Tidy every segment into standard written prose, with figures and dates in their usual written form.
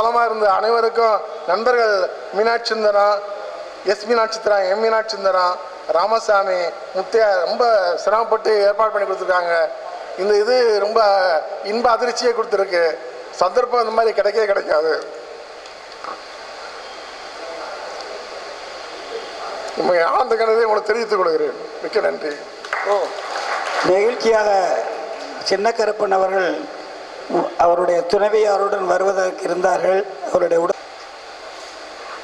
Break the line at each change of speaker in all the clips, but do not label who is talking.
காலமாக இருந்த அனைவருக்கும் நண்பர்கள் மீனாட்சி சுந்தரம், மீனாட்சி சுந்தரம், மீனாட்சி சுந்தரம், ராமசாமி, முத்தையா ரொம்ப சிரமப்பட்டு ஏற்பாடு பண்ணி கொடுத்துருக்காங்க. இந்த இது ரொம்ப இன்ப அதிர்ச்சியை கொடுத்துருக்கு. சந்தர்ப்பம் இந்த மாதிரி கிடைக்கவே கிடைக்காது. ஆனந்த கணதை உங்களுக்கு தெரிவித்துக் கொள்கிறேன். மிக்க நன்றி.
நெகிழ்ச்சியாக சின்னக்கருப்பன் அவர்கள் அவருடைய துணைவியாருடன் வருவதற்கு இருந்தார்கள். அவருடைய உடல்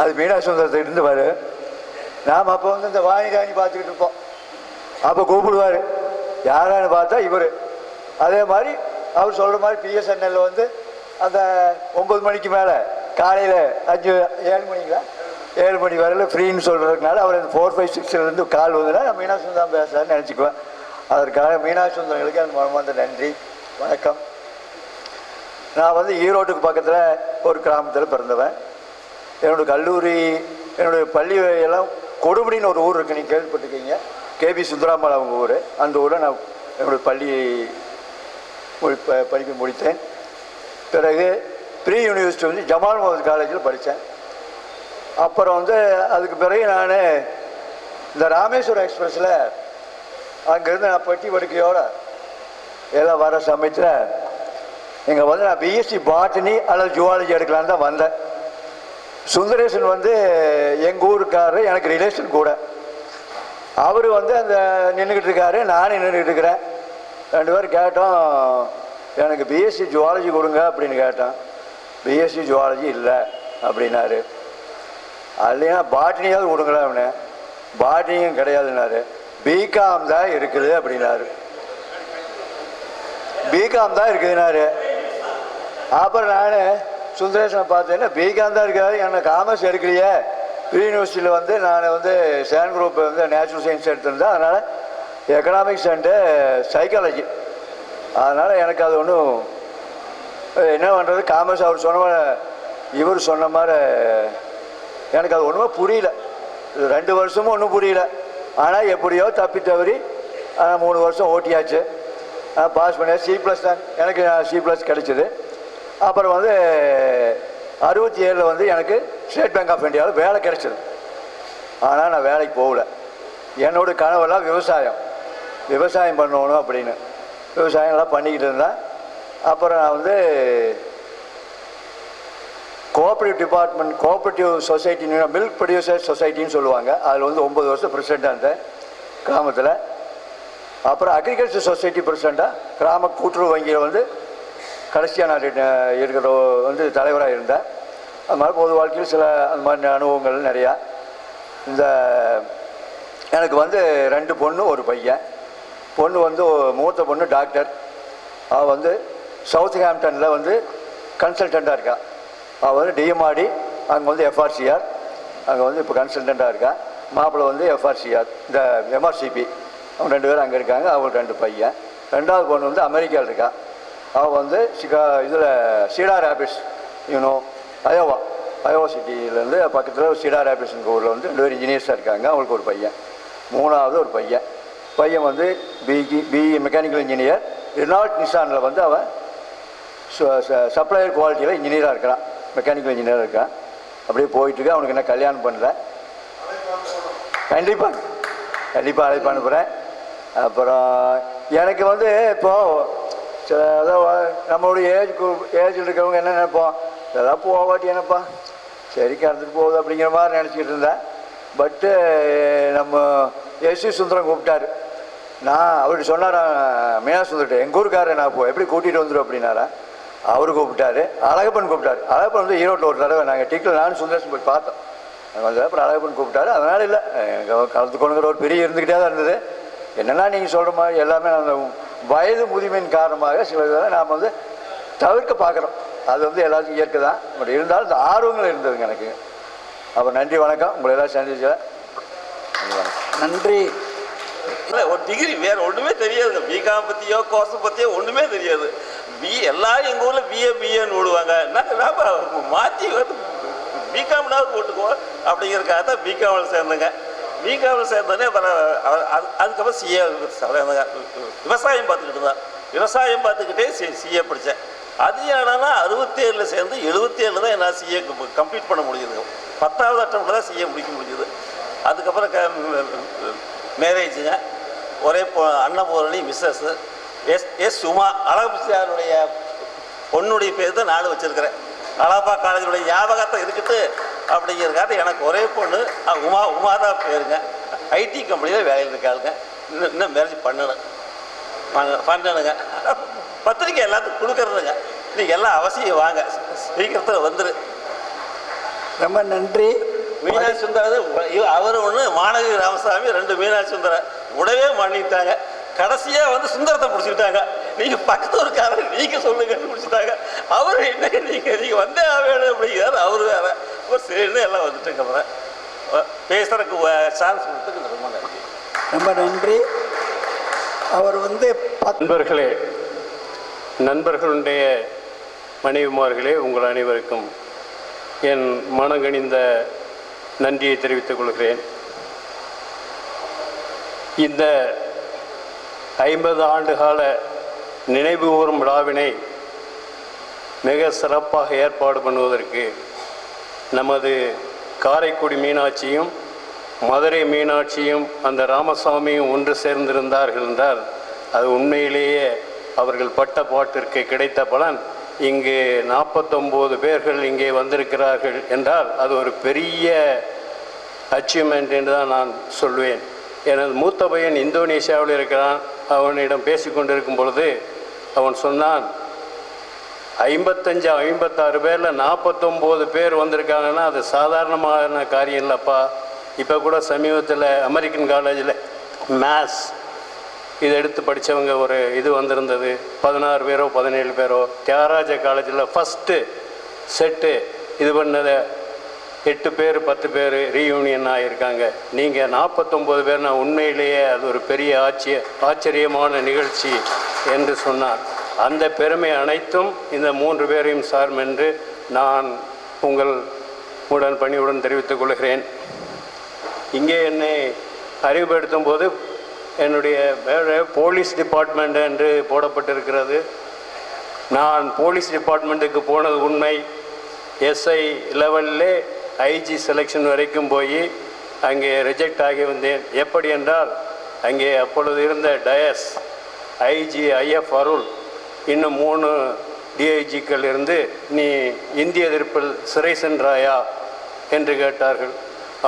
அது மீனாட்சி சுந்தரத்துக்கு இருந்து வரு. நாம் அப்போ வந்து இந்த வாணி பார்த்துக்கிட்டு இருப்போம். அப்போ கூப்பிடுவார், யாரான்னு பார்த்தா இவர். அதே மாதிரி அவர் சொல்கிற மாதிரி பிஎஸ்என்எல் வந்து அந்த 9 மணிக்கு மேலே காலையில் 7 மணிங்களா 7 மணி வரையில் ஃப்ரீன்னு சொல்கிறதுனால அவர் அந்த 4, 5, 6லேருந்து கால் வந்துன்னா நான் மீனாட்சி சுந்தரம் பேசுகிறேன்னு நினச்சிக்குவேன். அதற்காக மீனாட்சி சுந்தரங்களுக்கு அந்த மனமார்ந்த நன்றி, வணக்கம். நான் வந்து ஈரோட்டுக்கு பக்கத்தில் ஒரு கிராமத்தில் பிறந்தவன். என்னோடய கல்லூரி, என்னுடைய பள்ளி எல்லாம் கொடுமுடின்னு ஒரு ஊர் இருக்குது, நீங்கள் கேள்விப்பட்டிருக்கீங்க. கேபி சுந்தராமல் அவங்க ஊர். அந்த ஊரில் நான் என்னுடைய பள்ளி படிப்பு முடித்தேன். பிறகு ப்ரீ யூனிவர்சிட்டி வந்து ஜமால் முகமது காலேஜில் படித்தேன். அப்புறம் வந்து அதுக்கு பிறகு நான் இந்த ராமேஸ்வரம் எக்ஸ்பிரஸில் அங்கேருந்து நான் பெட்டி படுக்கையோடு எல்லாம் வர சமயத்தில் இங்கே வந்து நான் பிஎஸ்சி பாட்டனி அல்லது ஜுவாலஜி எடுக்கலான்னு தான் வந்தேன். சுந்தரேசன் வந்து எங்கள் ஊருக்காரர், எனக்கு ரிலேஷன் கூட. அவர் வந்து அந்த நின்றுக்கிட்டு இருக்காரு, நானும் நின்றுக்கிட்டு இருக்கிறேன். 2 பேரும் கேட்டோம், எனக்கு பிஎஸ்சி ஜுவாலஜி கொடுங்க அப்படின்னு கேட்டோம். பிஎஸ்சி ஜுவாலஜி இல்லை அப்படின்னாரு. இல்லையா பாட்டனியாவது கொடுங்களா அவனு. பாட்டனியும் கிடையாதுன்னாரு. பிகாம் தான் இருக்குது அப்படின்னாரு. பிகாம் தான் இருக்குதுன்னாரு. அப்புறம் நான் சுந்தரேசனை பார்த்தேன்னா பிகாம் தான் இருக்காது, எனக்கு காமர்ஸ் எடுக்கலையே. ப்ரீ யூனிவர்சிட்டியில் வந்து நான் வந்து சேன் குரூப் வந்து நேச்சுரல் சயின்ஸ் எடுத்திருந்தேன். அதனால் எக்கனாமிக்ஸ் அண்டு சைக்காலஜி. அதனால் எனக்கு அது ஒன்றும் என்ன பண்ணுறது, காமர்ஸ் அவர் சொன்ன மாதிரி இவர் சொன்ன மாதிரி எனக்கு அது ஒன்றுமே புரியல. 2 வருஷமும் ஒன்றும் புரியல. ஆனால் எப்படியோ தப்பி தவறி 3 வருஷம் ஓட்டியாச்சு. பாஸ் பண்ண C+ தான் எனக்கு C+ கிடைச்சிது. அப்புறம் வந்து 67 வந்து எனக்கு ஸ்டேட் பேங்க் ஆஃப் இந்தியாவில் வேலை கிடைச்சிது. ஆனால் நான் வேலைக்கு போகல. என்னோடய கனவெல்லாம் விவசாயம் பண்ணணும் அப்படின்னு விவசாயம்லாம் பண்ணிக்கிட்டு இருந்தேன். அப்புறம் நான் வந்து கோஆப்ரேட்டிவ் சொசைட்டி, மில்க் ப்ரொடியூசர் சொசைட்டின்னு சொல்லுவாங்க. அதில் வந்து 9 வருஷம் பிரசிடெண்ட்டாக இருந்தேன் கிராமத்தில். அப்புறம் அக்ரிகல்ச்சர் சொசைட்டி பிரசிடெண்ட்டாக கிராம கூட்டுறவு வங்கியில் வந்து கடைசியாக நான் இருக்கிற வந்து தலைவராக இருந்தேன். அது மாதிரி பொது வாழ்க்கையில் சில அந்த மாதிரி அனுபவங்கள் நிறையா. இந்த எனக்கு வந்து 2 பொண்ணு 1 பையன். பொண்ணு வந்து மூத்த பொண்ணு டாக்டர். அவள் வந்து சவுத் ஹாம்ப்டனில் வந்து கன்சல்டண்ட்டாக இருக்கா. அவள் வந்து டிஎம்ஆர்டி, அங்கே வந்து எஃப்ஆர்சிஆர், அங்கே வந்து இப்போ கன்சல்டண்ட்டாக இருக்கா. மாப்பிள்ளை வந்து எஃப்ஆர்சிஆர், இந்த எம்ஆர்சிபி. அவங்க 2 பேரும் அங்கே இருக்காங்க. அவங்களுக்கு 2 பையன். 2வது பொண்ணு வந்து அமெரிக்காவில் இருக்கா. அவள் வந்து இதில் சீடார் ரேபிட்ஸ் அயோவா சிட்டியிலேருந்து பக்கத்தில் சீடார் ரேபிட்ஸுங்க ஊரில் வந்து 2 பேர் இன்ஜினியர்ஸாக இருக்காங்க. அவங்களுக்கு 1 பையன். 3வது ஒரு பையன் வந்து பிஇ மெக்கானிக்கல் இன்ஜினியர். ரெனால்ட் நிசானில் வந்து அவன் சப்ளையர் குவாலிட்டியில் இன்ஜினியராக இருக்கிறான், மெக்கானிக்கல் இன்ஜினியராக இருக்கான். அப்படியே போயிட்டுருக்கு. அவனுக்கு என்ன கல்யாணம் பண்ணல. கண்டிப்பாக அழைப்பு அனுப்புகிறேன். அப்புறம் எனக்கு வந்து இப்போது சில அதாவது நம்மளுடைய ஏஜில் இருக்கிறவங்க என்ன நினைப்போம், இதெல்லாம் போவாட்டி என்னப்பா சரி கறந்துட்டு போகுது அப்படிங்கிற மாதிரி நினச்சிக்கிட்டு இருந்தேன். பட்டு நம்ம சுந்தரம் கூப்பிட்டாரு. நான் அவர்கிட்ட சொன்னார், மீனாட்சி சுந்தர்கிட்ட எங்கள் ஊருக்காரர் நான் எப்படி கூட்டிகிட்டு வந்துடும் அப்படின்னாரா. அவரு கூப்பிட்டாரு. அழகப்பன் கூப்பிட்டாரு. அழகப்பன் வந்து ஈரோட்டில் ஒரு தடவை நாங்கள் டிக்கில் நானும் சுந்தரேசன் போய் பார்த்தோம். வந்து அப்புறம் அழகப்பன் கூப்பிட்டாரு. அதனால் இல்லை, கலந்துக்கணுங்கிற ஒரு பெரிய இருந்துக்கிட்டே தான் இருந்தது. என்னென்னா நீங்கள் சொல்கிற மாதிரி எல்லாமே அந்த வயது முதுமையின் காரணமாக சில இதெல்லாம் நாம் வந்து தவிர்க்க பார்க்குறோம். அது வந்து எல்லாத்துக்கும் இயற்கை தான். பட் இருந்தாலும் இந்த ஆர்வங்கள் இருந்ததுங்க எனக்கு. அப்போ நன்றி, வணக்கம். உங்களை எல்லாம் சந்திச்சேன்.
நன்றி.
ஒரு டிகிரி வேறு ஒன்றுமே தெரியாதுங்க. பிகாம் பற்றியோ கோர்ஸை பற்றியோ ஒன்றுமே தெரியாது. எல்லாரும் எங்கள் ஊரில் பிஏன்னு விடுவாங்க. நாங்கள் மாற்றி வந்து பிகாம்னாவது போட்டுக்குவோம் அப்படிங்கிறதுக்காக தான் பிகாமில் சேர்ந்தேங்க. பிகாமில் சேர்ந்தோடனே அதுக்கப்புறம் சிஏ சேர்ந்தேங்க. விவசாயம் பார்த்துக்கிட்டு இருந்தேன். விவசாயம் பார்த்துக்கிட்டே சிஏ படித்தேன். அது ஏன்னா 67 சேர்ந்து 77 தான் என்னால் சிஏ கம்ப்ளீட் பண்ண முடியுது. 10வது அட்டம்ப்டில் தான் சிஏ முடிக்க முடியுது. அதுக்கப்புறம் மேரேஜுங்க. ஒரே அன்னபூரணி மிஸ்ஸஸ் எஸ் சுமா அழகபிரியாருடைய பொண்ணுடைய பேர் தான் நானும் வச்சுருக்கிறேன். அழகப்பா காலேஜுடைய ஞாபகத்தை இருக்கட்டு அப்படிங்கிறதுக்காக எனக்கு ஒரே பொண்ணு உமா தான் பேருங்க. ஐடி கம்பெனியில் வேலையில் இருக்காளுங்க. இன்னும் மேரேஜ் பண்ணணுங்க. பத்திரிக்கை எல்லாத்துக்கும் கொடுக்கறதுங்க. நீங்கள் எல்லாம் அவசியம் வாங்க, சீக்கிரத்தில் வந்துரு.
ரொம்ப நன்றி.
மீனாட்சி சுந்தரம் அவர் ஒன்று, மாநகரி ராமசாமி 2 மீனாட்சி சுந்தரம் உடவே பண்ணிட்டாங்க. கடைசியாக வந்து சுந்தரத்தை பிடிச்சிக்கிட்டாங்க. நீங்கள் பக்கத்து ஒரு காரணம் நீங்கள் சொல்லுங்கன்னு பிடிச்சிட்டாங்க. அவர் என்ன நீங்கள் வந்தே வேணும் அப்படிங்கிறாரு. அவர் வேற ஒரு சரின்னு எல்லாம் வந்துட்டுங்க. அப்புறம் பேசுறதுக்கு சான்ஸ் கொடுத்துக்கு ரொம்ப நன்றி.
ரொம்ப நன்றி. அவர் வந்து
நண்பர்களுடைய மனைவிமார்களே, உங்கள் அனைவருக்கும் என் மனங்கனிந்த நன்றியை தெரிவித்துக் கொள்கிறேன். இந்த 50 ஆண்டுகால நினைவு கூறும் விழாவினை மிக சிறப்பாக ஏற்பாடு பண்ணுவதற்கு நமது காரைக்குடி மீனாட்சியும் மதுரை மீனாட்சியும் அந்த ராமசாமியும் ஒன்று சேர்ந்திருந்தார்கள் என்றால் அது உண்மையிலேயே அவர்கள் பட்ட பாட்டிற்கு கிடைத்த பலன். இங்கு 49 பேர்கள் இங்கே வந்திருக்கிறார்கள் என்றால் அது ஒரு பெரிய அச்சீவ்மெண்ட் என்று தான் நான் சொல்வேன். எனது மூத்த பையன் இந்தோனேஷியாவில் இருக்கிறான். அவனிடம் பேசிக்கொண்டிருக்கும் பொழுது அவன் சொன்னான், 56 பேரில் 49 பேர் வந்திருக்காங்கன்னா அது சாதாரணமான காரியம் இல்லைப்பா. இப்போ கூட சமீபத்தில் அமெரிக்கன் காலேஜில் மேத்ஸ் இதை எடுத்து படித்தவங்க ஒரு இது வந்திருந்தது. 16 பேரோ 17 பேரோ. தியாகராஜ காலேஜில் ஃபஸ்ட்டு செட்டு இது பண்ணதை 8 பேர் 10 பேர் ரீயூனியன் ஆகியிருக்காங்க. நீங்கள் 49 பேர். நான் உண்மையிலேயே அது ஒரு பெரிய ஆச்சரியமான நிகழ்ச்சி என்று சொன்னார். அந்த பெருமை அனைத்தும் இந்த 3 பேரையும் சாரும் என்று நான் உங்கள் பணியுடன் தெரிவித்துக் கொள்கிறேன். இங்கே என்னை அறிமுகப்படுத்தும் போது என்னுடைய போலீஸ் டிபார்ட்மெண்ட் என்று போடப்பட்டிருக்கிறது. நான் போலீஸ் டிபார்ட்மெண்ட்டுக்கு போனது உண்மை. எஸ்ஐ லெவலில் ஐஜி செலெக்ஷன் வரைக்கும் போய் அங்கே ரிஜெக்ட் ஆகி வந்தேன். எப்படி என்றால் அங்கே அப்பொழுது இருந்த டயஸ் ஐஜி ஐஎஃப் அருள் இன்னும் 3 டிஐஜிக்கள் இருந்து நீ இந்திய எதிர்ப்பில் சிறை சென்றாயா என்று கேட்டார்கள்.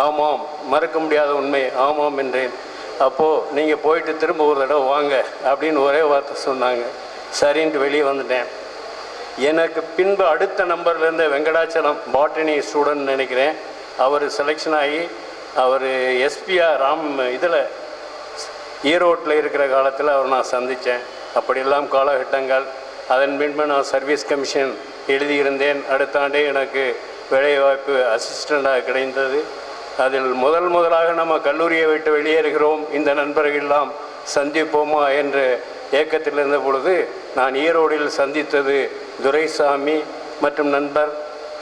ஆமாம், மறக்க முடியாத உண்மை, ஆமாம் என்றேன். அப்போது நீங்கள் போயிட்டு திரும்ப ஒரு தடவை வாங்க அப்படின்னு ஒரே வார்த்தை சொன்னாங்க. சரின்ட்டு வெளியே வந்துட்டேன். எனக்கு பின்பு அடுத்த நம்பரில் இருந்த வெங்கடாச்சலம் பாட்டனி ஸ்டூடெண்ட் நினைக்கிறேன். அவர் செலெக்ஷன் ஆகி அவர் எஸ்பிஆர் இதில் ஈரோட்டில் இருக்கிற காலத்தில் அவர் நான் சந்தித்தேன். அப்படியெல்லாம் காலகட்டங்கள். அதன் பின்பு நான் சர்வீஸ் கமிஷன் எழுதியிருந்தேன். அடுத்த ஆண்டே எனக்கு வேலைவாய்ப்பு அசிஸ்டண்டாக கிடைத்தது. அதில் முதலாக நம்ம கல்லூரியை விட்டு வெளியேறுகிறோம், இந்த நண்பர்களெல்லாம் சந்திப்போமா என்ற ஏக்கத்தில் இருந்த பொழுது நான் ஈரோடில் சந்தித்தது துரைசாமி மற்றும் நண்பர்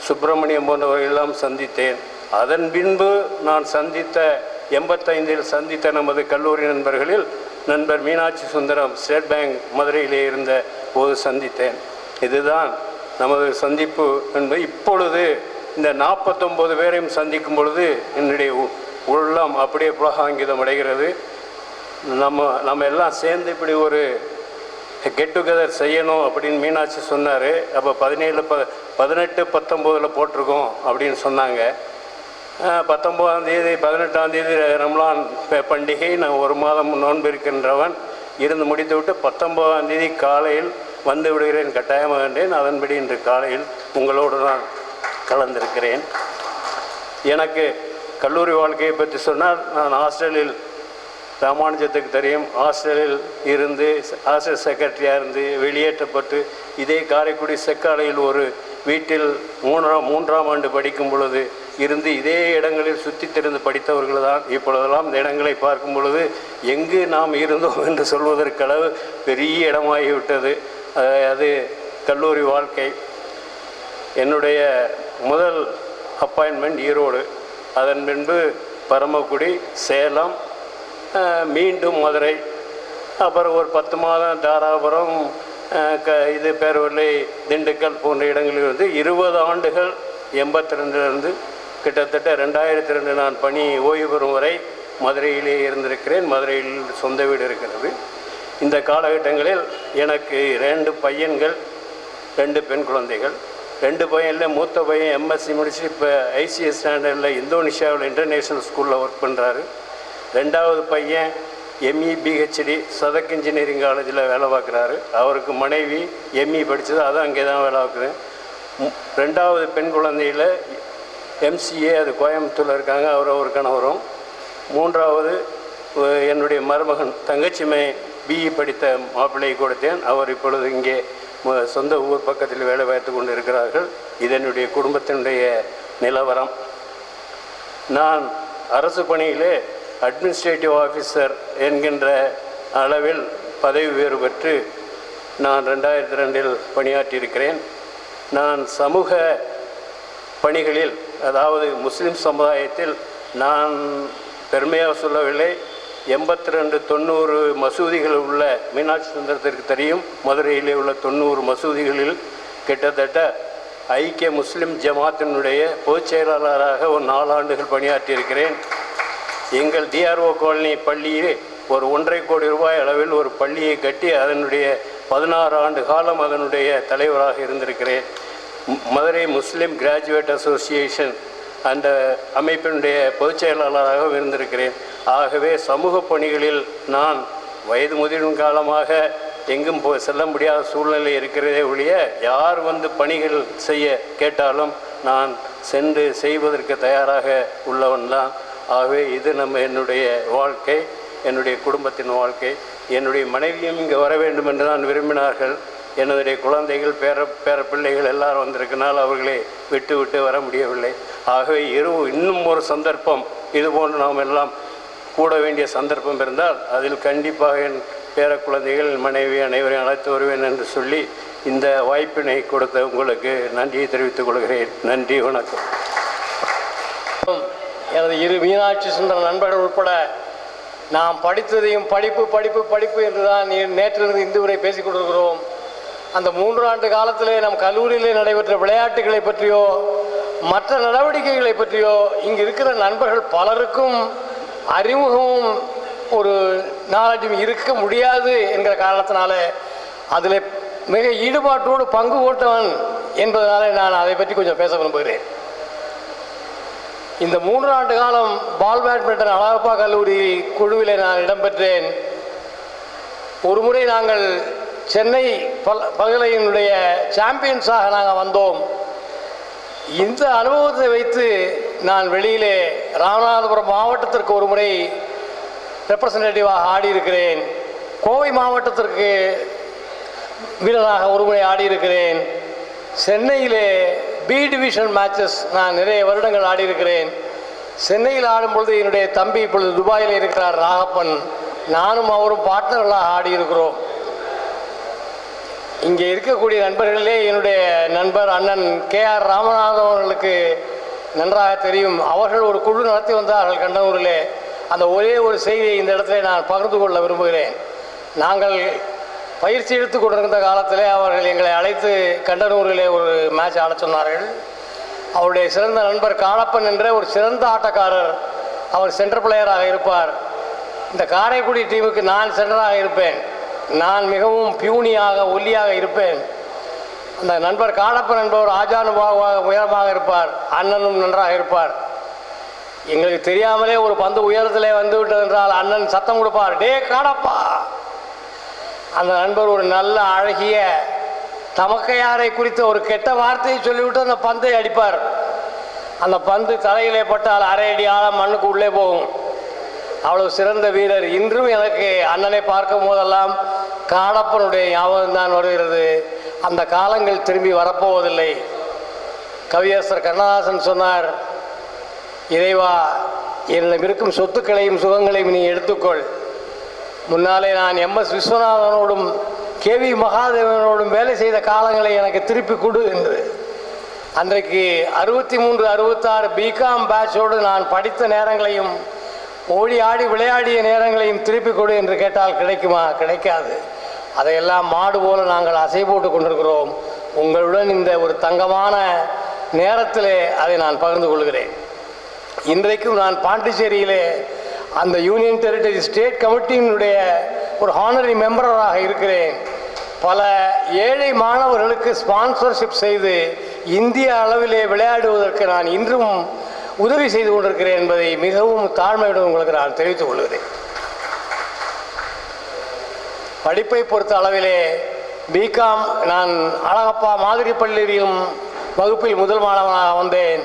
சுப்பிரமணியம் போன்றவர்களெல்லாம் சந்தித்தேன். அதன் பின்பு நான் சந்தித்த 85இல் சந்தித்த நமது கல்லூரி நண்பர்களில் நண்பர் மீனாட்சி சுந்தரம் ஸ்டேட் பேங்க் மதுரையிலே இருந்த போது சந்தித்தேன். இதுதான் நமது சந்திப்பு என்பது. இப்பொழுது இந்த 49 பேரையும் சந்திக்கும் பொழுது என்னுடைய உள்ளம் அப்படியே புலகாங்கிதம் அடைகிறது. நம்ம எல்லாம் சேர்ந்து இப்படி ஒரு கெட் டுகெதர் செய்யணும் அப்படின்னு மீனாட்சி சொன்னார். அப்போ 17, 18, 19 போட்டிருக்கோம் அப்படின்னு சொன்னாங்க. 19ஆம் தேதி 18ஆம் தேதி ரம்லான் பண்டிகை. நான் 1 மாதம் நோன்பு இருக்கின்றவன் இருந்து முடித்து விட்டு 19ஆம் தேதி காலையில் வந்து விடுகிறேன், கட்டாயமாக என்றேன். அதன்படி இன்று காலையில் உங்களோடு நான் கலந்திருக்கிறேன். எனக்கு கல்லூரி வாழ்க்கையை பற்றி சொன்னால், நான் ஹாஸ்டலில் ராமானுஜத்துக்கு தெரியும், ஹாஸ்டலில் இருந்து ஹாஸ்டல் செக்ரட்டரியாக இருந்து வெளியேற்றப்பட்டு இதே காரைக்குடி செக்காலையில் ஒரு வீட்டில் 3ஆம் ஆண்டு படிக்கும் பொழுது இருந்து இதே இடங்களில் சுற்றி திரிந்து படித்தவர்கள் தான். இப்பொழுதெல்லாம் இந்த இடங்களை பார்க்கும் பொழுது எங்கு நாம் இருந்தோம் என்று சொல்வதற்களவு பெரிய இடமாகிவிட்டது. அது கல்லூரி வாழ்க்கை. என்னுடைய முதல் அப்பாயின்மெண்ட் ஈரோடு, அதன் பின்பு பரமக்குடி, சேலம், மீண்டும் மதுரை, அப்புறம் ஒரு 10 மாதம் தாராபுரம், இது பேரவர்லை, திண்டுக்கல் போன்ற இடங்களில் வந்து 20 ஆண்டுகள் 82லேருந்து கிட்டத்தட்ட 2002 நான் பணி ஓய்வு பெறும் வரை மதுரையிலே இருந்திருக்கிறேன். மதுரையில் சொந்த வீடு இருக்கிறது. இந்த காலகட்டங்களில் எனக்கு 2 பையன்கள், 2 பெண் குழந்தைகள். 2 பையனில் மூத்த பையன் எம்எஸ்சி முடிச்சு இப்போ ஐசிஎஸ் ஸ்டாண்டர்டில் இந்தோனேஷியாவில் இன்டர்நேஷ்னல் ஸ்கூலில் ஒர்க் பண்ணுறாரு. 2வது பையன் எம்இ பிஹெச்டி சதக் இன்ஜினியரிங் காலேஜில் வேலை பார்க்குறாரு. அவருக்கு மனைவி எம்இ படித்தது, அது அங்கே தான் வேலை பார்க்குது. 2வது பெண் குழந்தையில் எம்சிஏ, அது கோயம்புத்தூரில் இருக்காங்க, ஒரு கணவரும். 3வது என்னுடைய மருமகன் தங்கச்சிமை பிஇ படித்த மாப்பிள்ளையை கொடுத்தேன். அவர் இப்பொழுது இங்கே சொந்த ஊர் பக்கத்தில் வேலை பார்த்து கொண்டு இருக்கிறார்கள். இதனுடைய குடும்பத்தினுடைய நிலவரம். நான் அரசு பணியிலே அட்மினிஸ்ட்ரேட்டிவ் ஆஃபீஸர் என்கின்ற அளவில் பதவி உயர்வு பெற்று நான் 2002 பணியாற்றியிருக்கிறேன். நான் சமூக பணிகளில், அதாவது முஸ்லீம் சமுதாயத்தில் நான் பெருமையாக சொல்லவில்லை, 82-90 மசூதிகள் உள்ள மீனாட்சி சுந்தரத்திற்கு தெரியும். மதுரையிலே உள்ள 90 மசூதிகளில் கிட்டத்தட்ட ஐக்கிய முஸ்லீம் ஜமாத்தினுடைய பொதுச் செயலாளராக ஒரு 4 ஆண்டுகள் பணியாற்றியிருக்கிறேன். எங்கள் டிஆர்ஓ காலனி பள்ளியே ஒரு 1.5 கோடி ரூபாய் அளவில் ஒரு பள்ளியை கட்டி அதனுடைய 16 ஆண்டு காலம் அதனுடைய தலைவராக இருந்திருக்கிறேன். மதுரை முஸ்லீம் கிராஜுவேட் அசோசியேஷன் அந்த அமைப்பினுடைய பொதுச் செயலாளராக இருந்திருக்கிறேன். ஆகவே சமூக பணிகளில் நான் வயது முதிரும் காலமாக எங்கும் செல்ல முடியாத சூழ்நிலை இருக்கிறதே ஒழிய, யார் வந்து பணிகள் செய்ய கேட்டாலும் நான் சென்று செய்வதற்கு தயாராக உள்ளவன் தான். ஆகவே இது என்னுடைய வாழ்க்கை, என்னுடைய குடும்பத்தின் வாழ்க்கை. என்னுடைய மனைவியும் இங்கே வர வேண்டும் என்று தான் விரும்பினார்கள். என்னுடைய குழந்தைகள், பேர பிள்ளைகள் எல்லாரும் வந்திருக்கனால் அவர்களை விட்டு வர முடியவில்லை. ஆகவே இன்னும் ஒரு சந்தர்ப்பம் இதுபோன்று நாம் எல்லாம் கூட வேண்டிய சந்தர்ப்பம் இருந்தால் அதில் கண்டிப்பாக என் பேர குழந்தைகள், மனைவி அனைவரையும் அழைத்து வருவேன் என்று சொல்லி இந்த வாய்ப்பினை கொடுத்த உங்களுக்கு நன்றியை தெரிவித்துக் கொள்கிறேன். நன்றி, வணக்கம்.
எனது 2 மீனாட்சி சுந்தர நண்பர்கள் உட்பட நாம் படித்ததையும் படிப்பு என்று தான் நேற்றிலிருந்து இன்று வரை பேசிக் கொண்டிருக்கிறோம். அந்த 3 ஆண்டு காலத்திலே நம் கல்லூரியிலே நடைபெற்ற விளையாட்டுகளை பற்றியோ மற்ற நடவடிக்கைகளை பற்றியோ இங்கு இருக்கிற நண்பர்கள் பலருக்கும் அறிமுகமும் ஒரு நாலேஜும் இருக்க முடியாது என்கிற காரணத்தினால அதில் மிக ஈடுபாட்டோடு பங்கு போட்டவன் என்பதனால நான் அதை பற்றி கொஞ்சம் பேச விரும்புகிறேன். இந்த 3 ஆண்டு காலம் பால் பேட்மிண்டன் அழகப்பா கல்லூரி குழுவிலே நான் இடம்பெற்றேன். ஒரு முறை நாங்கள் சென்னை பல்கலையினுடைய சாம்பியன்ஸாக நாங்கள் வந்தோம். இந்த அனுபவத்தை வைத்து நான் வெளியிலே ராமநாதபுரம் மாவட்டத்திற்கு ஒரு முறை ரெப்ரசன்டேட்டிவாக ஆடியிருக்கிறேன். கோவை மாவட்டத்திற்கு வீரராக ஒரு முறை ஆடியிருக்கிறேன். சென்னையிலே பி டிவிஷன் மேட்சஸ் நான் நிறைய வருடங்கள் ஆடியிருக்கிறேன். சென்னையில் ஆடும்பொழுது என்னுடைய தம்பி இப்பொழுது துபாயில் இருக்கிறார், நாகப்பன். நானும் அவரும் பார்ட்னர்களாக ஆடியிருக்கிறோம். இங்கே இருக்கக்கூடிய நண்பர்களே என்னுடைய நண்பர் அண்ணன் கேஆர் ராமநாதன் அவர்களுக்கு நன்றாக தெரியும். அவர்கள் ஒரு குழு நடத்தி வந்தார்கள் கண்டனூரிலே. அந்த ஒரே ஒரு செய்தியை இந்த இடத்துல நான் பகிர்ந்து கொள்ள விரும்புகிறேன். நாங்கள் பயிற்சி எடுத்து கொண்டிருந்த காலத்திலே அவர்கள் எங்களை அழைத்து கண்டனூரிலே ஒரு மேட்ச் ஆட சொன்னார்கள். அவருடைய சிறந்த நண்பர் காளப்பன் என்ற ஒரு சிறந்த ஆட்டக்காரர், அவர் சென்டர் பிளேயராக இருப்பார். இந்த காரைக்குடி டீமுக்கு நான் சென்டராக இருப்பேன். நான் மிகவும் பியூனியாக ஒல்லியாக இருப்பேன். அந்த நண்பர் காளப்பன் என்பவர் ஆஜானுபாவாக உயரமாக இருப்பார். அண்ணனும் நன்றாக இருப்பார். எங்களுக்கு தெரியாமலே ஒரு பந்து உயரத்திலே வந்து விட்டது என்றால் அண்ணன் சத்தம் கொடுப்பார், டே காடப்பா. அந்த நண்பர் ஒரு நல்ல அழகிய தமக்கையாரை குறித்த ஒரு கெட்ட வார்த்தையை சொல்லிவிட்டு அந்த பந்தை அடிப்பார். அந்த பந்து தலையிலே பட்டால் அரை அடி ஆழம் மண்ணுக்கு உள்ளே போகும். அவ்வளவு சிறந்த வீரர். இன்றும் எனக்கு அண்ணனை பார்க்கும் போதெல்லாம் காடப்பனுடைய ஞாபகம் தான் வருகிறது. அந்த காலங்கள் திரும்பி வரப்போவதில்லை. கவியரசர் கண்ணதாசன் சொன்னார், இறைவா என்னிடம் இருக்கும் சொத்துக்களையும் சுகங்களையும் நீ எடுத்துக்கொள். முன்னாலே நான் MS விஸ்வநாதனோடும் KV மகாதேவனோடும் வேலை செய்த காலங்களை எனக்கு திருப்பி கொடு என்று. அன்றைக்கு 63, 66 பிகாம் பேட்சோடு நான் படித்த நேரங்களையும் ஓடி ஆடி விளையாடிய நேரங்களையும் திருப்பி கொடு என்று கேட்டால் கிடைக்குமா? கிடைக்காது. அதையெல்லாம் மாடு போல நாங்கள் அசை போட்டு கொண்டிருக்கிறோம். உங்களுடன் இந்த ஒரு தங்கமான நேரத்திலே அதை நான் பகிர்ந்து கொள்கிறேன். இன்றைக்கும் நான் பாண்டிச்சேரியிலே அந்த யூனியன் டெரிட்டரி ஸ்டேட் கமிட்டியினுடைய ஒரு ஹானரி மெம்பராக இருக்கிறேன். பல ஏழை மாணவர்களுக்கு ஸ்பான்சர்ஷிப் செய்து இந்திய அளவிலே விளையாடுவதற்கு நான் இன்றும் உதவி செய்து கொண்டிருக்கிறேன் என்பதை மிகவும் தாழ்மையுடன் உங்களுக்கு நான் தெரிவித்துக் கொள்கிறேன். படிப்பை பொறுத்த அளவிலே பிகாம் நான் அழகப்பா மாதிரி பள்ளியிலும் வகுப்பில் முதல் மாணவனாக வந்தேன்.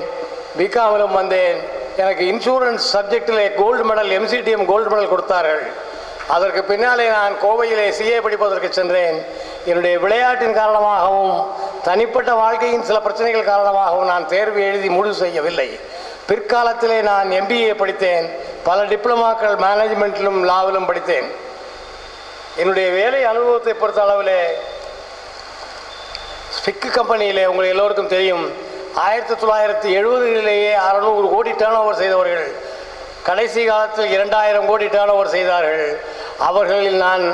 பிகாமிலும் வந்தேன். எனக்கு இன்சூரன்ஸ் சப்ஜெக்டில் gold medal, MCTM gold medal கொடுத்தார்கள். அதற்கு பின்னாலே நான் கோவையிலே CA படிப்பதற்கு சென்றேன். என்னுடைய விளையாட்டின் காரணமாகவும் தனிப்பட்ட வாழ்க்கையின் சில பிரச்சனைகள் காரணமாகவும் நான் தேர்வு எழுதி முடிவு செய்யவில்லை. பிற்காலத்திலே நான் MBA படித்தேன். பல டிப்ளமாக்கள் மேனேஜ்மெண்ட்டிலும் லாவிலும் படித்தேன். என்னுடைய வேலை அனுபவத்தை பொறுத்த அளவில் ஸ்பிக் கம்பெனியிலே உங்களுக்கு எல்லோருக்கும் தெரியும், 1970களிலேயே 600 கோடி டேர்ன் ஓவர் செய்தவர்கள். கடைசி காலத்தில் 2000 கோடி டேர்ன் ஓவர் செய்தார்கள். அவர்களில் நான்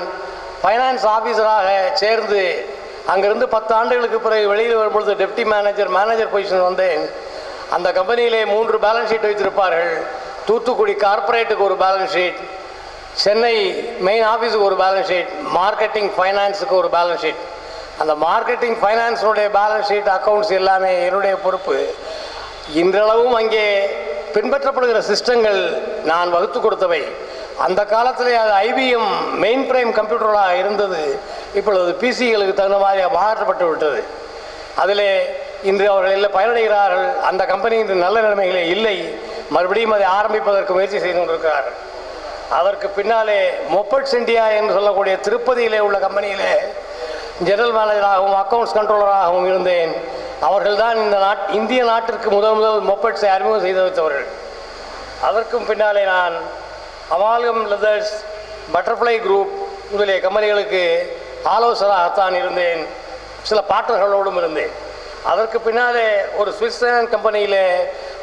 ஃபைனான்ஸ் ஆஃபீஸராக சேர்ந்து அங்கிருந்து 10 ஆண்டுகளுக்கு பிறகு வெளியில் வரும்பொழுது டெப்டி மேனேஜர் பொசிஷன் வந்தேன். அந்த கம்பெனியிலே 3 பேலன்ஸ் ஷீட் வைத்திருப்பார்கள். தூத்துக்குடி கார்ப்பரேட்டுக்கு ஒரு பேலன்ஸ் ஷீட், சென்னை மெயின் ஆஃபீஸுக்கு ஒரு பேலன்ஸ் ஷீட், மார்க்கெட்டிங் ஃபைனான்ஸுக்கு ஒரு பேலன்ஸ் ஷீட். அந்த மார்க்கெட்டிங் ஃபைனான்ஸுடைய பேலன்ஸ் ஷீட் அக்கௌண்ட்ஸ் எல்லாமே என்னுடைய பொறுப்பு. இன்றளவும் அங்கே பின்பற்றப்படுகிற சிஸ்டங்கள் நான் வகுத்து கொடுத்தவை. அந்த காலத்திலே அது IBM மெயின் பிரைம் கம்ப்யூட்டராக இருந்தது. இப்பொழுது PCகளுக்கு தகுந்த மாதிரி மாற்றப்பட்டு விட்டது. அதில் இன்று அவர்கள் எல்லாம் பயனடைகிறார்கள். அந்த கம்பெனி இன்று நல்ல நிலைமைகளே இல்லை. மறுபடியும் அதை ஆரம்பிப்பதற்கு முயற்சி செய்து கொண்டிருக்கிறார்கள். அதற்கு பின்னாலே மொப்பட்ஸ் இந்தியா என்று சொல்லக்கூடிய திருப்பதியிலே உள்ள கம்பெனியிலே ஜெனரல் மேனேஜராகவும் அக்கௌண்ட்ஸ் கண்ட்ரோலராகவும் இருந்தேன். அவர்கள்தான் இந்திய நாட்டிற்கு முதல் மொப்பட்ஸை அறிமுகம் செய்து வைத்தவர்கள். அதற்கும் பின்னாலே நான் அமால்கம் லெதர்ஸ், பட்டர்ஃப்ளை குரூப் முதலிய கம்பெனிகளுக்கு ஆலோசகராகத்தான் இருந்தேன். சில பார்ட்னர்களோடும் இருந்தேன். அதற்கு பின்னாலே ஒரு சுவிட்சர்லாந்து கம்பெனியில்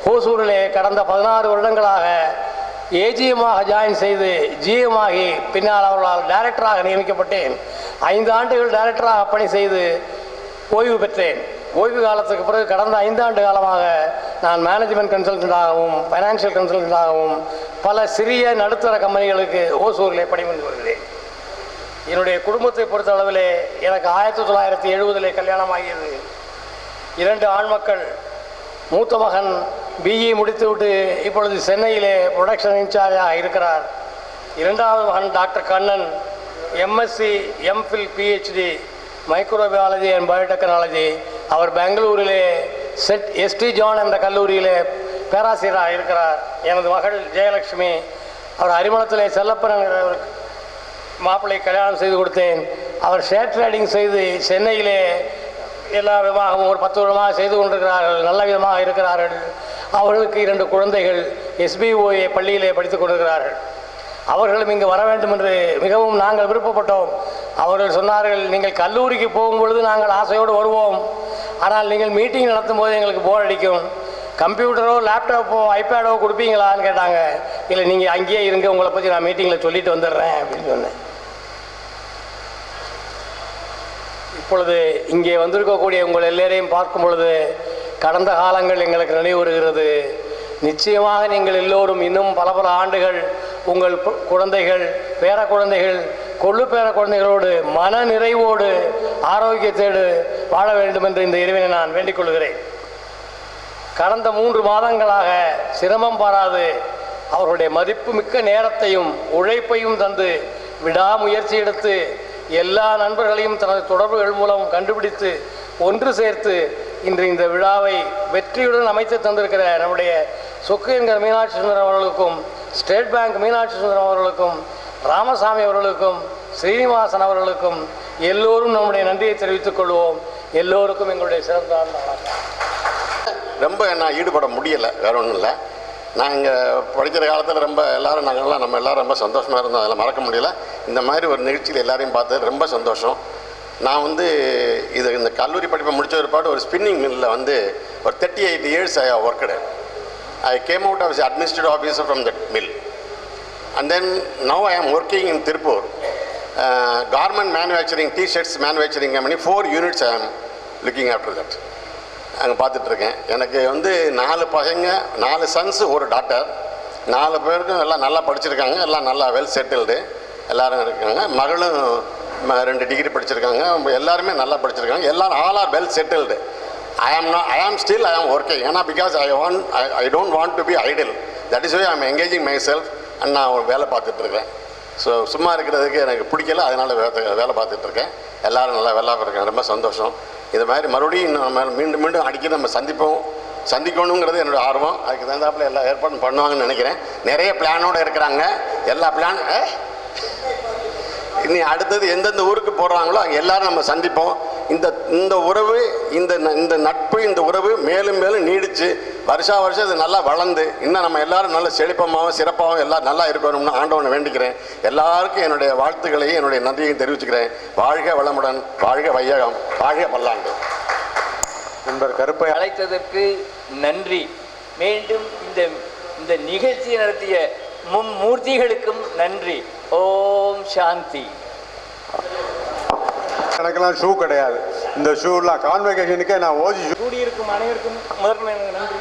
ஹோசூரிலே கடந்த 16 வருடங்களாக AGM-ஆக ஜாயின் செய்து GM ஆகி பின்னால் அவர்களால் டைரக்டராக நியமிக்கப்பட்டேன். 5 ஆண்டுகள் டைரக்டராக பணி செய்து ஓய்வு பெற்றேன். ஓய்வு காலத்துக்கு பிறகு கடந்த 5 ஆண்டு காலமாக நான் மேனேஜ்மெண்ட் கன்சல்டண்டாகவும் ஃபைனான்சியல் கன்சல்டண்டாகவும் பல சிறிய நடுத்தர கம்பெனிகளுக்கு ஓசூரிலே பணிபுரிந்து வருகிறேன். என்னுடைய குடும்பத்தை பொறுத்த அளவிலே எனக்கு 1970 கல்யாணம் ஆகியது. 2 ஆண் மக்கள். மூத்த மகன் BE முடித்துவிட்டு இப்பொழுது சென்னையிலே ப்ரொடக்ஷன் இன்சார்ஜாக இருக்கிறார். 2வது மகன் doctor Kannan MSc MPhil PhD microbiology and biotechnology. அவர் பெங்களூரிலே ST ஜான் என்ற கல்லூரியிலே பேராசிரியராக இருக்கிறார். எனது மகள் ஜெயலட்சுமி, அவர் அரிமளத்திலே செல்லப்பன் மாப்பிள்ளை கல்யாணம் செய்து கொடுத்தேன். அவர் ஷேர் ட்ரேடிங் செய்து சென்னையிலே எல்லா விதமாகவும் ஒரு 10 வருடமாக செய்து கொண்டிருக்கிறார்கள். நல்ல விதமாக இருக்கிறார்கள். அவர்களுக்கு 2 குழந்தைகள் SBOA பள்ளியிலே படித்துக் கொண்டிருக்கிறார்கள். அவர்களும் இங்கு வர வேண்டும் என்று மிகவும் நாங்கள் விருப்பப்பட்டோம். அவர்கள் சொன்னார்கள், நீங்கள் கல்லூரிக்கு போகும்பொழுது நாங்கள் ஆசையோடு வருவோம், ஆனால் நீங்கள் மீட்டிங் நடத்தும் போது எங்களுக்கு போர் அடிக்கும். கம்ப்யூட்டரோ லேப்டாப்போ ஐபேடோ கொடுப்பீங்களான்னு கேட்டாங்க. இல்லை, நீங்கள் அங்கேயே இருங்க, உங்களை பற்றி நான் மீட்டிங்கில் சொல்லிட்டு வந்துடுறேன் அப்படின்னு சொன்னேன். இப்பொழுது இங்கே வந்திருக்கக்கூடிய உங்கள் எல்லோரையும் பார்க்கும் பொழுது கடந்த காலங்கள் எங்களுக்கு நினைவு வருகிறது. நிச்சயமாக நீங்கள் எல்லோரும் இன்னும் பல ஆண்டுகள் உங்கள் குழந்தைகள், பேர குழந்தைகள், கொள்ளு பேர குழந்தைகளோடு மன நிறைவோடு ஆரோக்கியத்தோடு வாழ வேண்டும் என்று இந்த இறைவனை நான் வேண்டிக் கொள்கிறேன். கடந்த 3 மாதங்களாக சிரமம் பாராது அவர்களுடைய மதிப்புமிக்க நேரத்தையும் உழைப்பையும் தந்து விடாமுயற்சி எடுத்து எல்லா நண்பர்களையும் தனது தொடர்புகள் மூலம் கண்டுபிடித்து ஒன்று சேர்த்து இன்று இந்த விழாவை வெற்றியுடன் அமைத்து தந்திருக்கிற நம்முடைய சொக்கயங்கர் மீனாட்சி சுந்தரம் அவர்களுக்கும், ஸ்டேட் பேங்க் மீனாட்சி சுந்தரம் அவர்களுக்கும், ராமசாமி அவர்களுக்கும், ஸ்ரீனிவாசன் அவர்களுக்கும் எல்லோரும் நம்முடைய நன்றியை தெரிவித்துக் கொள்வோம். எல்லோருக்கும் எங்களுடைய சிறந்த வணக்கம்.
ரொம்ப நான் ஈடுபட முடியலை, வேற ஒன்றும் இல்லை. நாங்கள் படிக்கிற காலத்தில் ரொம்ப நம்ம எல்லோரும் ரொம்ப சந்தோஷமாக இருந்தோம். அதில் மறக்க முடியல. இந்த மாதிரி ஒரு நிகழ்ச்சியில் எல்லாரையும் பார்த்தது ரொம்ப சந்தோஷம். நான் இந்த கல்லூரி படிப்பை முடித்த ஒருபாடு ஒரு ஸ்பின்னிங் மில்லில் ஒரு 38 years I have worked. I came out as administrative officer from that mill. And then now I am working in Tirupur. Garment manufacturing T-shirts manufacturing company 4 units I am looking after that. அங்கே பார்த்துட்ருக்கேன். எனக்கு வந்து 4 பசங்க, 4 sons, ஒரு daughter. 4 பேருக்கும் எல்லாம் நல்லா படிச்சிருக்காங்க, எல்லாம் நல்லா வெல் செட்டில்டு எல்லோரும் இருக்காங்க. மகளும் 2 டிகிரி படிச்சிருக்காங்க. எல்லாருமே நல்லா படிச்சிருக்காங்க. எல்லோரும் all R well settled. I am still working. ஏன்னா because I don't want to be idle. That is why I am engaging myself. and நான் வேலை பார்த்துட்ருக்கேன். ஸோ சும்மா இருக்கிறதுக்கு எனக்கு பிடிக்கல, அதனால் வேலை பார்த்துட்ருக்கேன். எல்லோரும் நல்லா வேலை பார்க்குறேன். ரொம்ப சந்தோஷம். இது மாதிரி மறுபடியும் நம்ம மீண்டும் மீண்டும் அடிக்கடி நம்ம சந்திக்கணுங்கிறது என்னோடய ஆர்வம். அதுக்கு தகுந்தாப்பில் எல்லா ஏற்பாடும் பண்ணுவாங்கன்னு நினைக்கிறேன். நிறைய பிளானோடு இருக்கிறாங்க. எல்லா பிளான் இனி அடுத்தது எந்தெந்த ஊருக்கு போடுறாங்களோ அங்கே எல்லோரும் நம்ம சந்திப்போம். இந்த உறவு, இந்த நட்பு, இந்த உறவு மேலும் மேலும் நீடித்து வருஷம் இது நல்லா வளர்ந்து இன்னும் நம்ம எல்லோரும் நல்ல செழிப்பமாகவும் சிறப்பாகவும் எல்லாம் நல்லா இருக்கணும்னு ஆண்டவனை வேண்டிக்கிறேன். எல்லாருக்கும் என்னுடைய வாழ்த்துக்களையும் என்னுடைய நன்றியையும் தெரிவிச்சுக்கிறேன். வாழ்க வளமுடன், வாழ்க வையகம், வாழ்க பல்லாண்டு.
நண்பர் கருப்பை அழைத்ததற்கு நன்றி. மீண்டும் இந்த நிகழ்ச்சியை நடத்திய மும்மூர்த்திகளுக்கும் நன்றி. ஓம் சாந்தி.
எனக்கெல்லாம் ஷூ கிடையாது. இந்த ஷூலாம் கான்வெகேஷனுக்கே நான் ஓஜி
கூடியிருக்கும் அனைவருக்கும் முதன்மை நன்றி.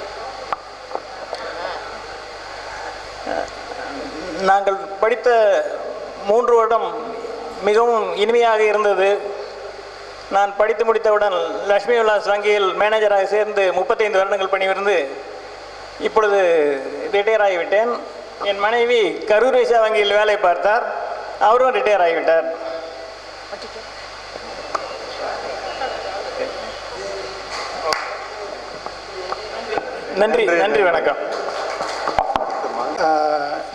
நாங்கள் படித்த 3 வருடம் மிகவும் இனிமையாக இருந்தது. நான் படித்து முடித்தவுடன் லட்சுமி விலாஸ் வங்கியில் மேனேஜராக சேர்ந்து 35 வருடங்கள் பணிபுரிந்து இப்பொழுது ரிட்டையர் ஆகிவிட்டேன். என் மனைவி கரூர் வைசா வங்கியில் வேலை பார்த்தார், அவரும் ரிட்டையர் ஆகிவிட்டார். நன்றி நன்றி, வணக்கம்.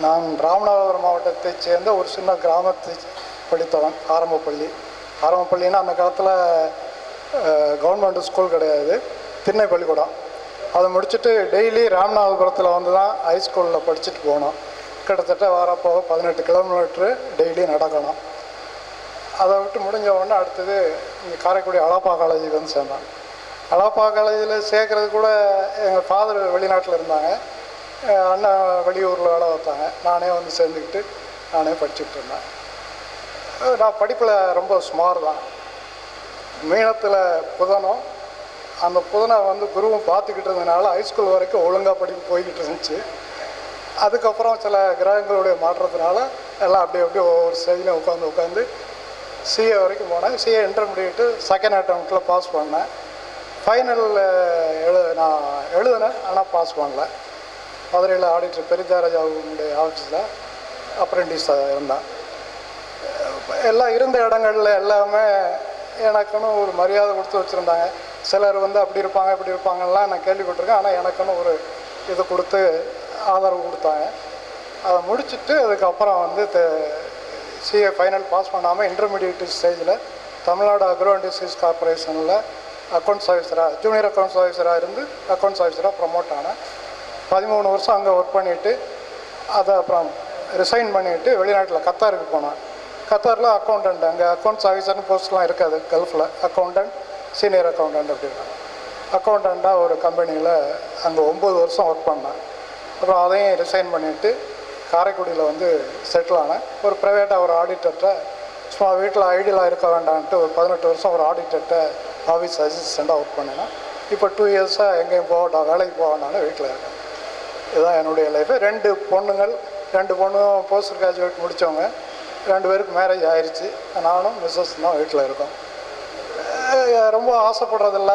நான் ராமநாதபுரம் மாவட்டத்தைச் சேர்ந்த ஒரு சின்ன கிராமத்தை படித்தவன். ஆரம்பப்பள்ளின்னா அந்த காலத்தில் கவர்மெண்ட் ஸ்கூல் கிடையாது, திண்ணை பள்ளிக்கூடம். அதை முடிச்சுட்டு டெய்லி ராமநாதபுரத்தில் வந்து தான் ஹைஸ்கூலில் படிச்சுட்டு போனோம். கிட்டத்தட்ட வரப்போக 18 கிலோமீட்ரு டெய்லி நடக்கணும். அதை விட்டு முடிஞ்ச உடனே அடுத்தது இங்கே காரைக்குடி அழப்பா காலேஜுக்கு வந்து சேர்ந்தேன். அழப்பா காலேஜில் சேர்க்குறது கூட எங்கள் ஃபாதர் வெளிநாட்டில் இருந்தாங்க, அண்ணா வெளியூரில் வேலை வைத்தாங்க. நானே வந்து சேர்ந்துக்கிட்டு நானே படிச்சுட்டு இருந்தேன். நான் படிப்பில் ரொம்ப சுமார் தான். மீனத்தில் புதனும் அந்த புதனை வந்து குருவும் பார்த்துக்கிட்டு இருந்ததுனால ஹைஸ்கூல் வரைக்கும் ஒழுங்காக படிப்பு போய்கிட்டு இருந்துச்சு. அதுக்கப்புறம் சில கிரகங்களுடைய மாற்றத்தினால எல்லாம் அப்படி ஒவ்வொரு ஸ்டேஜிலும் உட்காந்து சிஏ வரைக்கும் போனேன். சிஏ இன்டர்மீடியேட்டு செகண்ட் அட்டம்ப்டில் பாஸ் பண்ணேன். ஃபைனல் நான் எழுதினேன், ஆனால் பாஸ் பண்ணல. மதுரையில் ஆடிட்டர் பெரிதாராஜாவுடைய ஆஃபீஸில் அப்ரெண்டிஸாக இருந்தேன். எல்லாம் இருந்த இடங்களில் எல்லாமே எனக்குன்னு ஒரு மரியாதை கொடுத்து வச்சுருந்தாங்க. சிலர் வந்து அப்படி இருப்பாங்க இப்படி இருப்பாங்கலாம் நான் கேள்விப்பட்டிருக்கேன். ஆனால் எனக்குன்னு ஒரு இது கொடுத்து ஆதரவு கொடுத்தாங்க. அதை முடிச்சுட்டு அதுக்கப்புறம் வந்து சிஏ ஃபைனல் பாஸ் பண்ணாமல் இன்டர்மீடியட் ஸ்டேஜில் தமிழ்நாடு அக்ரோ இண்டஸ்ட்ரீஸ் கார்பரேஷனில் அக்கௌண்ட்ஸ் ஆஃபீஸராக, ஜூனியர் அக்கௌண்ட்ஸ் ஆஃபீஸராக இருந்து அக்கௌண்ட்ஸ் ஆஃபீஸராக ப்ரமோட் ஆனேன். 13 வருஷம் அங்கே ஒர்க் பண்ணிவிட்டு அதை அப்புறம் ரிசைன் பண்ணிவிட்டு வெளிநாட்டில் கத்தாருக்கு போனேன். கத்தாரில் அக்கௌண்டன்ட், அங்கே அக்கௌண்ட்ஸ் ஆஃபீஸர்னு போஸ்ட்லாம் இருக்காது கல்ஃபில். அக்கௌண்டன்ட், சீனியர் அக்கௌண்டன்ட் அப்படின்னா அக்கௌண்டண்ட்டாக ஒரு கம்பெனியில் அங்கே 9 வருஷம் ஒர்க் பண்ணேன். அப்புறம் அதையும் ரிசைன் பண்ணிவிட்டு காரைக்குடியில் வந்து செட்டில் ஆனேன். ஒரு ப்ரைவேட்டாக ஒரு ஆடிட்டர்கிட்ட சும்மா வீட்டில் ஐடியலாக இருக்க வேண்டான்ட்டு ஒரு 18 வருஷம் ஒரு ஆடிட்டர்கிட்ட ஆஃபீஸ் அசிஸ்டண்ட்டாக ஒர்க் பண்ணினேன். இப்போ 2 இயர்ஸாக எங்கேயும் வேலைக்கு போக வேண்டாம்னு வீட்டில் இருக்கேன். இதுதான் என்னுடைய லைஃபு. 2 பொண்ணுங்கள், 2 பொண்ணும் போஸ்ட் கிராஜுவேட் முடித்தவங்க. 2 பேருக்கு மேரேஜ் ஆயிடுச்சு. நானும் மிஸ்ஸஸ் தான் வீட்டில் இருக்கோம். ரொம்ப ஆசைப்படுறதில்ல.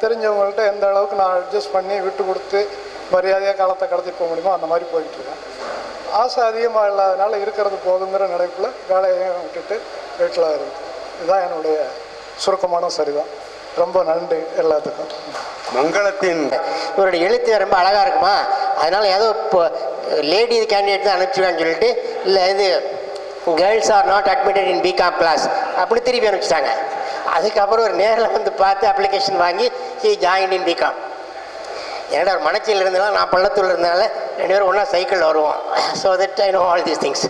தெரிஞ்சவங்கள்ட்ட எந்த அளவுக்கு நான் அட்ஜஸ்ட் பண்ணி விட்டு கொடுத்து மரியாதையாக காலத்தை கடத்திட்டு போக முடியுமோ அந்த மாதிரி போயிட்டுருக்கேன். ஆசை அதிகமாக இல்லாதனால இருக்கிறது போதுங்கிற நினைப்பில் வேலையையும் விட்டுட்டு வீட்டில் இருக்குது. இதுதான் என்னுடைய சுருக்கமான சரிதான். ரொம்ப நன்றி எல்லாத்துக்கும்.
மங்களத்தின்
இவருடைய எழுத்து ரொம்ப அழகாக இருக்குமா, அதனால் ஏதோ இப்போ லேடி கேண்டிடேட் தான் அனுப்பிச்சுடுவான்னு சொல்லிட்டு, இல்லை இது girls are not admitted in BCom class அப்படி திருப்பி அனுப்பிச்சிட்டாங்க. அதுக்கப்புறம் ஒரு நேரில் வந்து பார்த்து அப்ளிகேஷன் வாங்கி ஜாயின் இன் பிகாம். என்னோட ஒரு மனச்சியில் இருந்தனால நான் பள்ளத்தூரில் இருந்தனால 2 பேரும் ஒன்றா சைக்கிளில் வருவோம். So that I know all these things.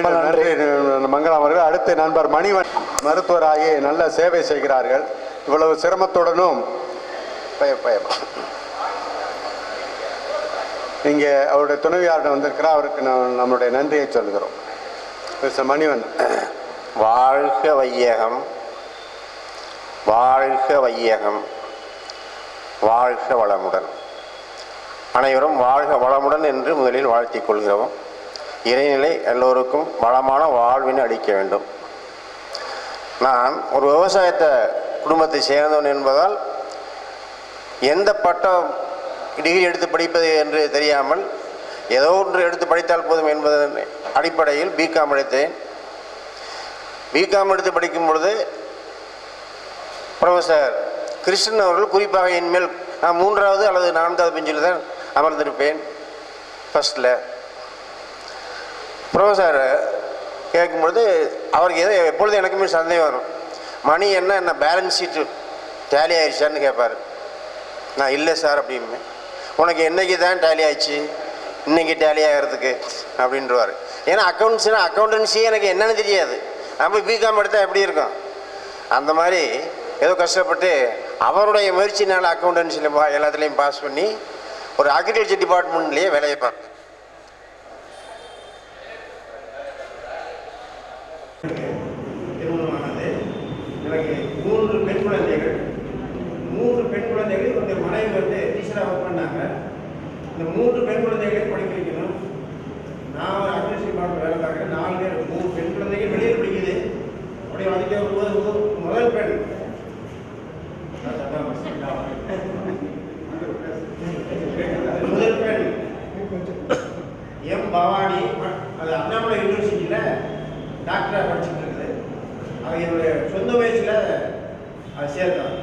நன்றி மங்களம் அவர்கள். அடுத்து நண்பர் மணிவன் மருத்துவராகி நல்ல சேவை செய்கிறார்கள். இவ்வளவு சிரமத்துடனும் இங்கே அவருடைய துணைவியாரிடம் வந்திருக்கிறார். அவருக்கு நம்முடைய நன்றியை சொல்கிறோம். மிஸ்டர் மணிவன்.
வாழ்க வையகம், வாழ்க வையகம், வாழ்க வளமுடன். அனைவரும் வாழ்க வளமுடன் என்று முதலில் வாழ்த்திக் கொள்கிறோம். இறைநிலை எல்லோருக்கும் வளமான வாழ்வினை அளிக்க வேண்டும். நான் ஒரு விவசாயத்தை குடும்பத்தை சேர்ந்தவன் என்பதால் எந்த பட்டம் டிகிரி எடுத்து படிப்பது என்று தெரியாமல் ஏதோ ஒன்று எடுத்து படித்தால் போதும் என்பதன் அடிப்படையில் பிகாம் எடுத்தேன். பிகாம் எடுத்து படிக்கும் பொழுது ப்ரொஃபஸர் கிருஷ்ணன் அவர்கள் குறிப்பாக என்மேல் நான் 3வது அல்லது 4வது பெஞ்சில் தான் அமர்ந்திருப்பேன். ஃபஸ்ட்டில் ப்ரொஃபஸர் கேட்கும்பொழுது அவருக்கு ஏதோ எப்பொழுதும் எனக்குமே சந்தேகம் வரும். மணி என்ன பேலன்ஸ் ஷீட்டு டேலி ஆயிடுச்சான்னு கேட்பார். நான் இல்லை சார் அப்படின்னு. உனக்கு என்றைக்கு தான் டேலி ஆயிடுச்சு, இன்றைக்கி டேலி ஆகிறதுக்கு அப்படின்றவார். ஏன்னா அக்கௌண்டன்சியே எனக்கு என்னென்னு தெரியாது. நம்ம பிகாம் எடுத்தால் எப்படி இருக்கும் அந்த மாதிரி ஏதோ கஷ்டப்பட்டு அவருடைய முயற்சினால் அக்கௌண்டன்சியில் எல்லாத்துலேயும் பாஸ் பண்ணி ஒரு அக்ரிகல்ச்சர் டிபார்ட்மெண்ட்லேயே வேலையை பார்த்தேன்.
திருமணமானது. எனக்கு 3 பெண் குழந்தைகள். 3 பெண் குழந்தைகள் என்னுடைய மனைவி வந்து டீச்சராக ஒர்க் பண்ணாங்க. இந்த 3 பெண் குழந்தைகளையும் படிக்க வைக்கணும். நான் ஒரு அட்மினிஸ்ட்ரேஷன் டிபார்ட்மெண்ட் வேலை பார்க்குறேன். 4 பேர் 3 பெண் குழந்தைகள் வெளியே படிக்குது. அப்படியே வந்துட்டு வரும்போது முதல் பெண் முதல் பெண் எம் பவானி. அது அண்ணாமலை யூனிவர்சிட்டியில் டாக்டராக படிச்சுட்டு இருக்குது. அது என்னுடைய சொந்த வயசில் அது சேர்த்தோம்.